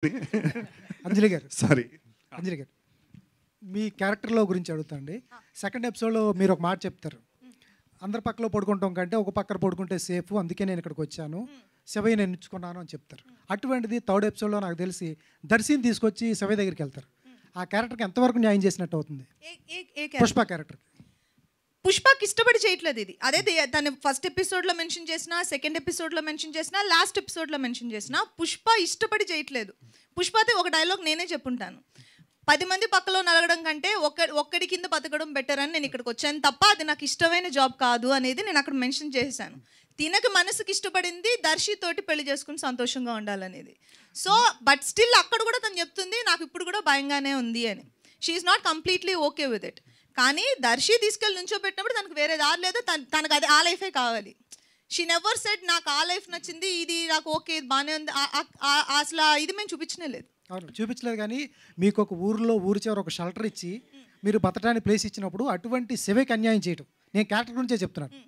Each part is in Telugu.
అంజలి గారు సారీ అంజలి గారు మీ క్యారెక్టర్లో గురించి అడుగుతాండి. సెకండ్ ఎపిసోడ్లో మీరు ఒక మాట చెప్తారు, అందరి పక్కలో పడుకుంటాం కంటే ఒక పక్కన పడుకుంటే సేఫ్, అందుకే నేను ఇక్కడికి వచ్చాను, శివయ్య నేను ఎంచుకున్నాను అని చెప్తారు. అటువంటిది థర్డ్ ఎపిసోడ్లో నాకు తెలిసి దర్శిని తీసుకొచ్చి శివయ్య దగ్గరికి వెళ్తారు. ఆ క్యారెక్టర్కి ఎంతవరకు న్యాయం చేసినట్టు అవుతుంది? పుష్ప క్యారెక్టర్ పుష్పకి ఇష్టపడి చేయట్లేదు ఇది. అదే తను ఫస్ట్ ఎపిసోడ్లో మెన్షన్ చేసిన, సెకండ్ ఎపిసోడ్లో మెన్షన్ చేసిన, లాస్ట్ ఎపిసోడ్లో మెన్షన్ చేసిన, పుష్ప ఇష్టపడి చేయట్లేదు. పుష్పతో ఒక డైలాగ్ నేనే చెప్పుంటాను, 10 మంది పక్కలో నలగడం కంటే ఒక్కడి కింద బతకడం బెటర్ అని నేను ఇక్కడికి వచ్చాను తప్ప అది నాకు ఇష్టమైన జాబ్ కాదు అనేది నేను అక్కడ మెన్షన్ చేశాను. తినకు మనసుకి ఇష్టపడింది దర్శితోటి పెళ్లి చేసుకుని సంతోషంగా ఉండాలనేది. సో బట్ స్టిల్ అక్కడ కూడా తను చెప్తుంది నాకు ఇప్పుడు కూడా భయంగానే ఉంది అని. She's not completely okay with it. కానీ దర్శి తీసుకెళ్ళి నుంచోబెట్టినప్పుడు తనకు వేరే దారి లేదు, తనకు అది ఆ లైఫే కావాలి. షీ నెవర్ సెడ్ నాకు ఆ లైఫ్ నచ్చింది, ఇది నాకు ఓకే ఇది బాగానే ఉంది, అసలు ఇది మేము చూపించనే లేదు. అవును చూపించలేదు. కానీ మీకు ఒక ఊరిలో ఊరి చివర ఒక షెల్టర్ ఇచ్చి మీరు బతకడానికి ప్లేస్ ఇచ్చినప్పుడు అటువంటి శివకి అన్యాయం చేయటం, నేను క్యారెక్టర్ గురించే చెప్తున్నాను,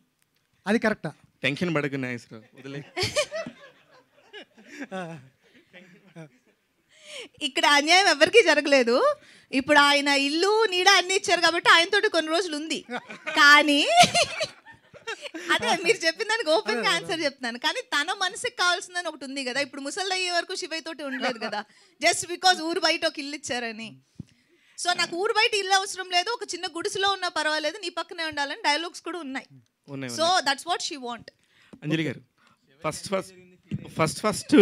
అది కరెక్టా? టెన్షన్ పడకు నాగేశ్వరరావు, వదిలే. ఇక్కడ అన్యాయం ఎవరికీ జరగలేదు. ఇప్పుడు ఆయన ఇల్లు నీడ అన్ని ఇచ్చారు కాబట్టి ఆయనతోటి కొన్ని రోజులు ఉంది. కానీ అదే మీరు చెప్పిన దానికి ఓపెన్గా ఆన్సర్ చెప్తున్నాను. కానీ తన మనసుకి కావాల్సిందని ఒకటి ఉంది కదా. ఇప్పుడు ముసలి అయ్యే వరకు శివయ్య తోటి ఉండలేదు కదా, జస్ట్ బికాజ్ ఊరు బయట ఒక ఇల్లు ఇచ్చారని. సో నాకు ఊరు బయట ఇల్లు అవసరం లేదు, ఒక చిన్న గుడిసెలో ఉన్నా పర్వాలేదు, నీ పక్కనే ఉండాలని డైలాగ్స్ కూడా ఉన్నాయి. So that's what she want. Anjali garu first